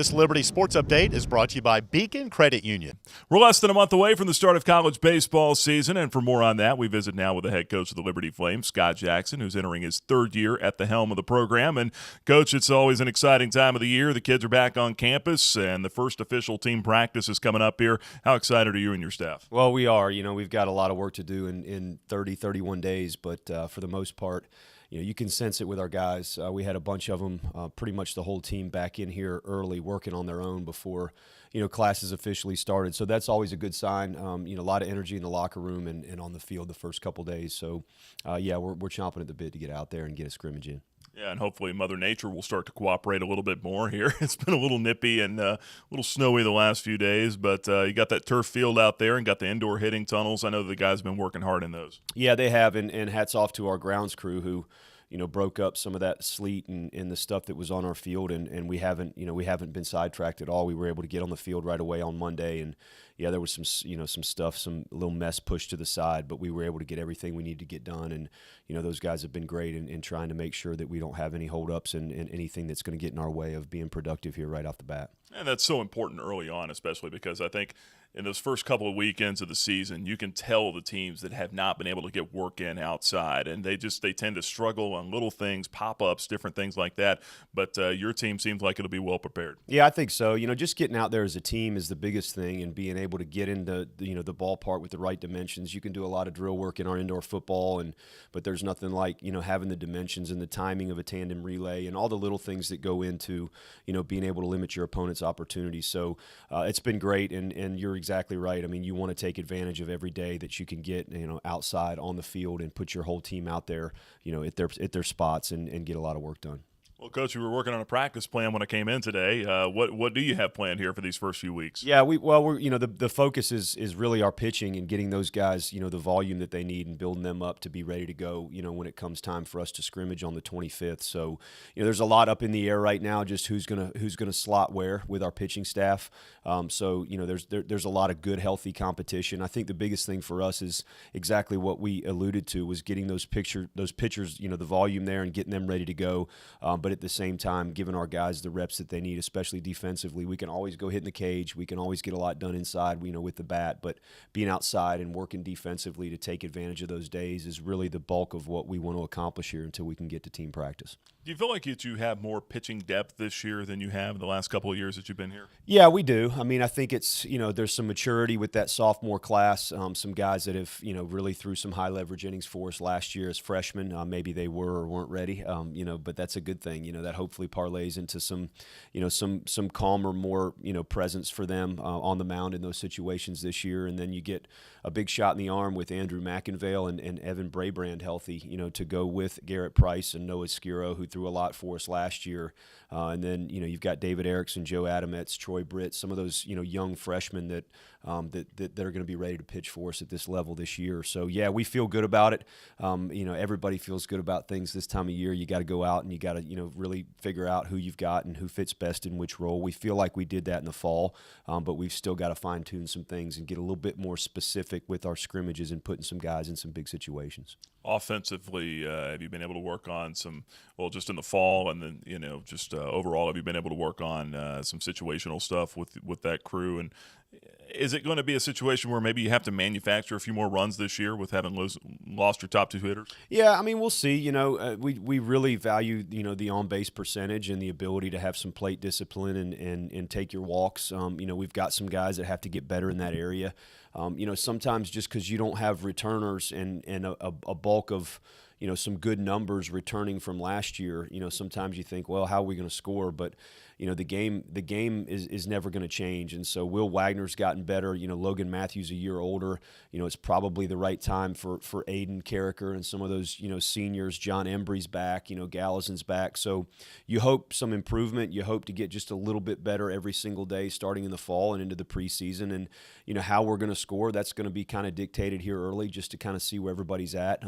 This Liberty Sports Update is brought to you by Beacon Credit Union. We're less than a month away from the start of college baseball season, and for more on that, we visit now with the head coach of the Liberty Flames, Scott Jackson, who's entering his third year at the helm of the program. And, Coach, it's always an exciting time of the year. The kids are back on campus, and the first official team practice is coming up here. How excited are you and your staff? Well, we are. We've got a lot of work to do in 30, 31 days, but for the most part, you can sense it with our guys. We had a bunch of them, pretty much the whole team back in here early working on their own before, classes officially started. So that's always a good sign. A lot of energy in the locker room and on the field the first couple days. So, we're chomping at the bit to get out there and get a scrimmage in. Yeah, and hopefully Mother Nature will start to cooperate a little bit more here. It's been a little nippy and a little snowy the last few days, but you got that turf field out there and got the indoor hitting tunnels. I know the guys have been working hard in those. Yeah, they have, and hats off to our grounds crew who broke up some of that sleet and the stuff that was on our field, and we haven't been sidetracked at all. We were able to get on the field right away on Monday, and there was some stuff, some little mess pushed to the side, but we were able to get everything we needed to get done, and those guys have been great in trying to make sure that we don't have any holdups and anything that's going to get in our way of being productive here right off the bat. And that's so important early on, especially because I think in those first couple of weekends of the season, you can tell the teams that have not been able to get work in outside, and they tend to struggle on little things, pop-ups, different things like that. But your team seems like it'll be well prepared. Yeah, I think so. Just getting out there as a team is the biggest thing, and being able to get into the ballpark with the right dimensions. You can do a lot of drill work in our indoor football, but there's nothing like having the dimensions and the timing of a tandem relay and all the little things that go into being able to limit your opponent's opportunities. So it's been great, and you're exactly right. I mean, you want to take advantage of every day that you can get, outside on the field and put your whole team out there, at their spots and get a lot of work done. Well, Coach, we were working on a practice plan when I came in today. What do you have planned here for these first few weeks? Yeah, we're the focus is really our pitching and getting those guys the volume that they need and building them up to be ready to go when it comes time for us to scrimmage on the 25th. So there's a lot up in the air right now, just who's gonna slot where with our pitching staff. So there's a lot of good healthy competition. I think the biggest thing for us is exactly what we alluded to, was getting those pitchers the volume there and getting them ready to go. But at the same time, giving our guys the reps that they need, especially defensively. We can always go hit in the cage. We can always get a lot done inside, with the bat. But being outside and working defensively to take advantage of those days is really the bulk of what we want to accomplish here until we can get to team practice. Do you feel like you have more pitching depth this year than you have in the last couple of years that you've been here? Yeah, we do. I mean, I think it's, there's some maturity with that sophomore class. Some guys that have, really threw some high leverage innings for us last year as freshmen. Maybe they were or weren't ready, but that's a good thing. That hopefully parlays into some calmer, more, presence for them on the mound in those situations this year. And then you get a big shot in the arm with Andrew McInvale and Evan Brabrand healthy, to go with Garrett Price and Noah Skiro, who threw a lot for us last year. And then, you've got David Erickson, Joe Adamets, Troy Britt, some of those, young freshmen that are going to be ready to pitch for us at this level this year. So, yeah, we feel good about it. Everybody feels good about things this time of year. You got to go out and you got to, really figure out who you've got and who fits best in which role. We feel like we did that in the fall, but we've still got to fine-tune some things and get a little bit more specific with our scrimmages and putting some guys in some big situations. Offensively, have you been able to work on just in the fall and then, overall, have you been able to work on some situational stuff with that crew? And is it going to be a situation where maybe you have to manufacture a few more runs this year with having lost your top two hitters? Yeah, I mean, we'll see. We really value, the on-base percentage and the ability to have some plate discipline and take your walks. We've got some guys that have to get better in that area. Sometimes just because you don't have returners and a bulk of some good numbers returning from last year, sometimes you think, well, how are we going to score? But the game is never going to change. And so Will Wagner's gotten better. Logan Matthews a year older. It's probably the right time for Aiden Carricker and some of those, seniors. John Embry's back, Gallazon's back. So you hope some improvement. You hope to get just a little bit better every single day starting in the fall and into the preseason. And, how we're going to score, that's going to be kind of dictated here early just to kind of see where everybody's at.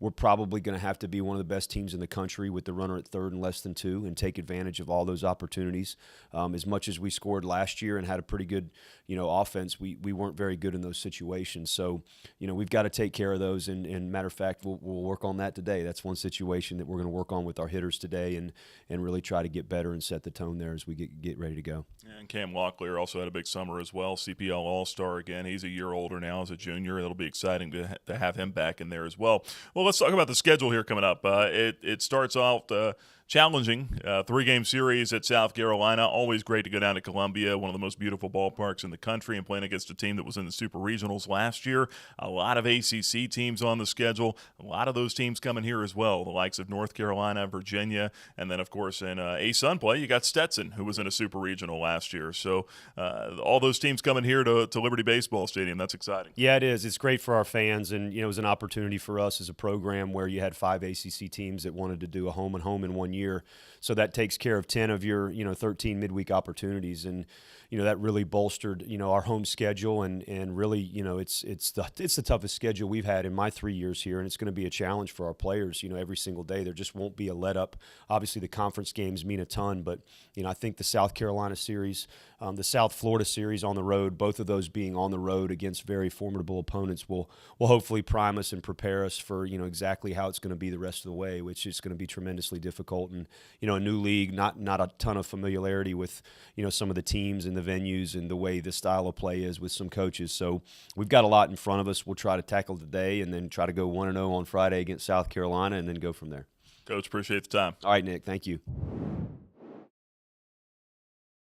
We're probably going to have to be one of the best teams in the country with the runner at third and less than two and take advantage of all those opportunities opportunities. As much as we scored last year and had a pretty good, offense, we weren't very good in those situations. So, we've got to take care of those. And matter of fact, we'll work on that today. That's one situation that we're going to work on with our hitters today, and really try to get better and set the tone there as we get ready to go. And Cam Locklear also had a big summer as well. CPL All-Star again. He's a year older now as a junior. It'll be exciting to have him back in there as well. Well, let's talk about the schedule here coming up. It starts off challenging. 3-game series at South Carolina. Always great to go down to Columbia, one of the most beautiful ballparks in the country, and playing against a team that was in the Super Regionals last year. A lot of ACC teams on the schedule. A lot of those teams coming here as well, the likes of North Carolina, Virginia, and then, of course, in A-Sun play, you got Stetson, who was in a Super Regional last year. So all those teams coming here to Liberty Baseball Stadium. That's exciting. Yeah, it is. It's great for our fans, and it was an opportunity for us as a program where you had 5 ACC teams that wanted to do a home and home in 1 year. So that takes care of 10 of your 13 midweek opportunities, and that really bolstered our home schedule, and really it's the toughest schedule we've had in my 3 years here, and it's going to be a challenge for our players every single day. There just won't be a let up. Obviously the conference games mean a ton, but I think the South Carolina series, the South Florida series on the road, both of those being on the road against very formidable opponents, will hopefully prime us and prepare us for exactly how it's going to be the rest of the way, which is going to be tremendously difficult. And a new league, not a ton of familiarity with some of the teams and the venues and the way the style of play is with some coaches. So we've got a lot in front of us. We'll try to tackle today and then try to go 1-0 on Friday against South Carolina and then go from there. Coach, appreciate the time. All right, Nick, thank you.